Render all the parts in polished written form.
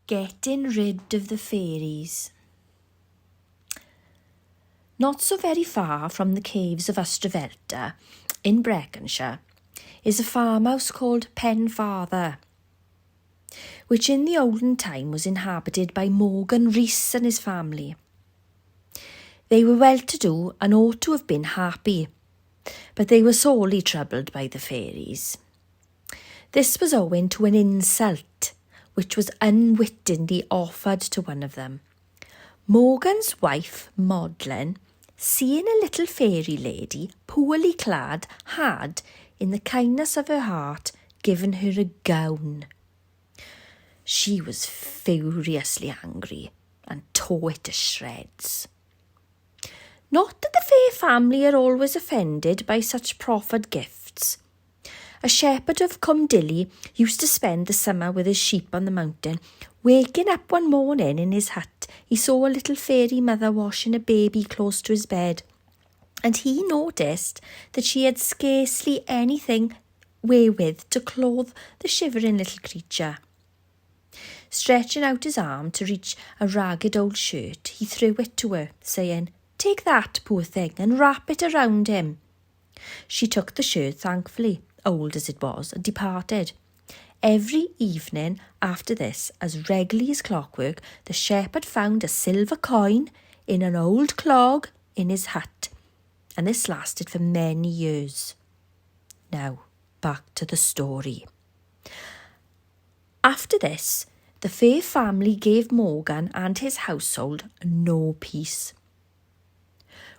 Getting rid of the fairies. Not so very far from the caves of Ystrfelder, in Breconshire, is a farmhouse called Penfather, which in the olden time was inhabited by Morgan Rhys and his family. They were well-to-do and ought to have been happy, but they were sorely troubled by the fairies. This was owing to an insult which was unwittingly offered to one of them. Morgan's wife, Maudlin, seeing a little fairy lady, poorly clad, had, in the kindness of her heart, given her a gown. She was furiously angry and tore it to shreds. Not that the fair family are always offended by such proffered gifts. A shepherd of Cumdilly used to spend the summer with his sheep on the mountain. Waking up one morning in his hut, he saw a little fairy mother washing a baby close to his bed, and he noticed that she had scarcely anything wherewith to clothe the shivering little creature. Stretching out his arm to reach a ragged old shirt, he threw it to her, saying, "Take that, poor thing, and wrap it around him." She took the shirt thankfully, old as it was, and departed. Every evening after this, as regularly as clockwork, the shepherd found a silver coin in an old clog in his hut, and this lasted for many years. Now, back to the story. After this, the fair family gave Morgan and his household no peace.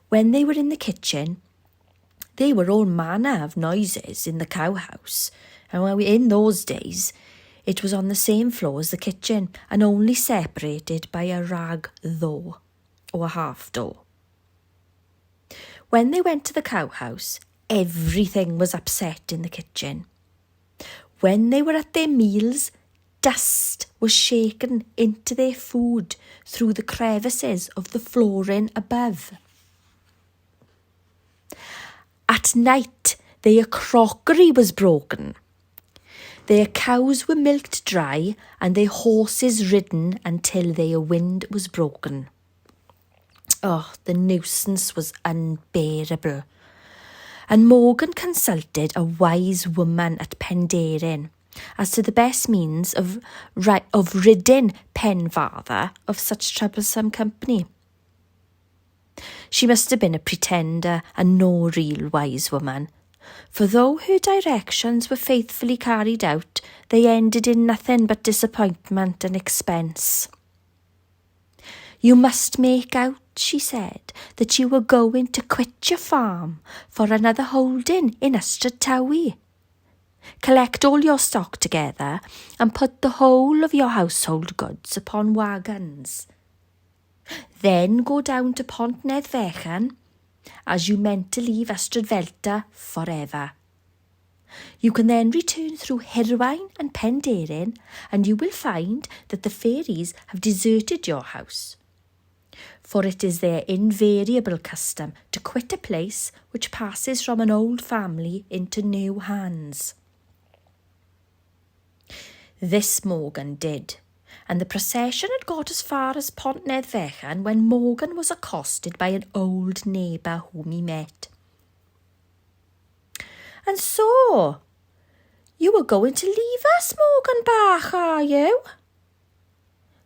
When they were in the kitchen, there were all manner of noises in the cowhouse, and in those days it was on the same floor as the kitchen and only separated by a rag door or a half door. When they went to the cowhouse, everything was upset in the kitchen. When they were at their meals, dust was shaken into their food through the crevices of the flooring above. At night, their crockery was broken. Their cows were milked dry and their horses ridden until their wind was broken. Oh, the nuisance was unbearable. And Morgan consulted a wise woman at Penderyn as to the best means of ridding Penfather of such troublesome company. She must have been a pretender and no real wise woman, for though her directions were faithfully carried out, they ended in nothing but disappointment and expense. "You must make out," she said, "that you were going to quit your farm for another holding in Ystrad Towie. Collect all your stock together and put the whole of your household goods upon wagons. Then go down to Pontypridd Fechan, as you meant to leave Ystrfelder forever. You can then return through Hirwain and Penderyn, and you will find that the fairies have deserted your house. For it is their invariable custom to quit a place which passes from an old family into new hands." This Morgan did, and the procession had got as far as Pontypridd Fechan when Morgan was accosted by an old neighbour whom he met. "And so, you are going to leave us, Morgan Bach, are you?"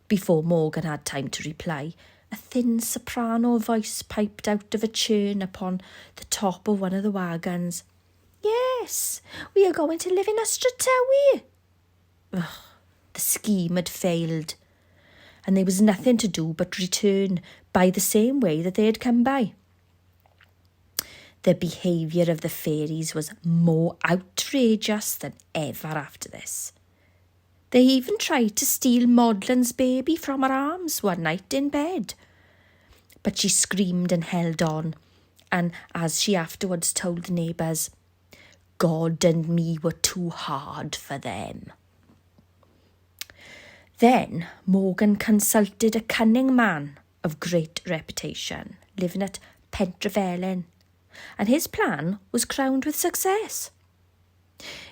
Before Morgan had time to reply, a thin soprano voice piped out of a churn upon the top of one of the wagons. "Yes, we are going to live in Ystrad Towie." The scheme had failed, and there was nothing to do but return by the same way that they had come by. The behaviour of the fairies was more outrageous than ever after this. They even tried to steal Maudlin's baby from her arms one night in bed. But she screamed and held on, and as she afterwards told the neighbours, "God and me were too hard for them." Then Morgan consulted a cunning man of great reputation, living at Pentrefellin, and his plan was crowned with success.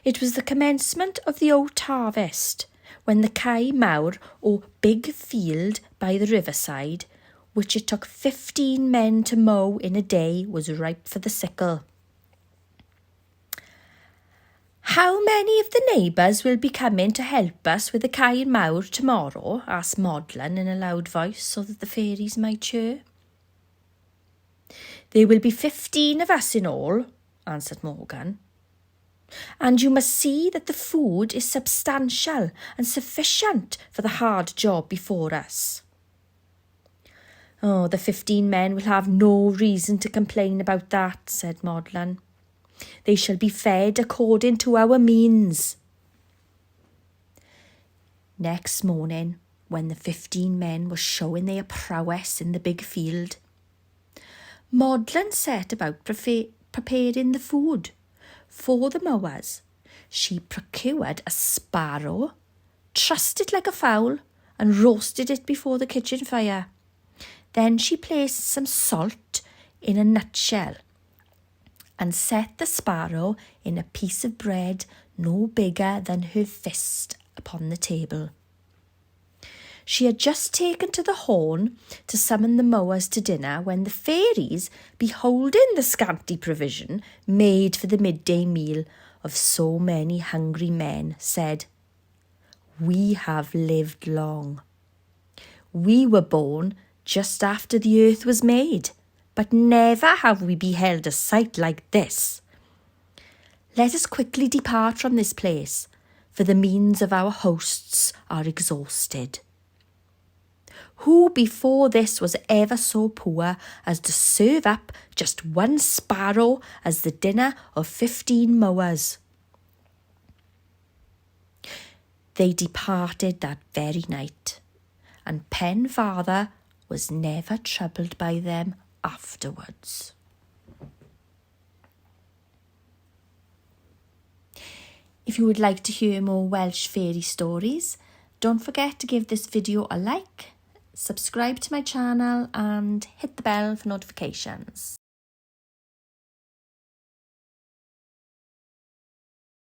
It was the commencement of the oat harvest, when the cae mawr or big field by the riverside, which it took 15 men to mow in a day, was ripe for the sickle. "How many of the neighbours will be coming to help us with the cae mawr tomorrow?" asked Modlin in a loud voice so that the fairies might hear. "There will be 15 of us in all," answered Morgan. "And you must see that the food is substantial and sufficient for the hard job before us." "Oh, the 15 men will have no reason to complain about that," said Modlin. "They shall be fed according to our means." Next morning, when the 15 men were showing their prowess in the big field, Modlin set about preparing the food. For the mowers, she procured a sparrow, trussed it like a fowl, and roasted it before the kitchen fire. Then she placed some salt in a nutshell and set the sparrow in a piece of bread no bigger than her fist upon the table. She had just taken to the horn to summon the mowers to dinner when the fairies, beholding the scanty provision made for the midday meal of so many hungry men, said, "We have lived long. We were born just after the earth was made, but never have we beheld a sight like this. Let us quickly depart from this place, for the means of our hosts are exhausted. Who before this was ever so poor as to serve up just one sparrow as the dinner of 15 mowers?" They departed that very night, and Penfather was never troubled by them afterwards. If you would like to hear more Welsh fairy stories, don't forget to give this video a like, subscribe to my channel and hit the bell for notifications.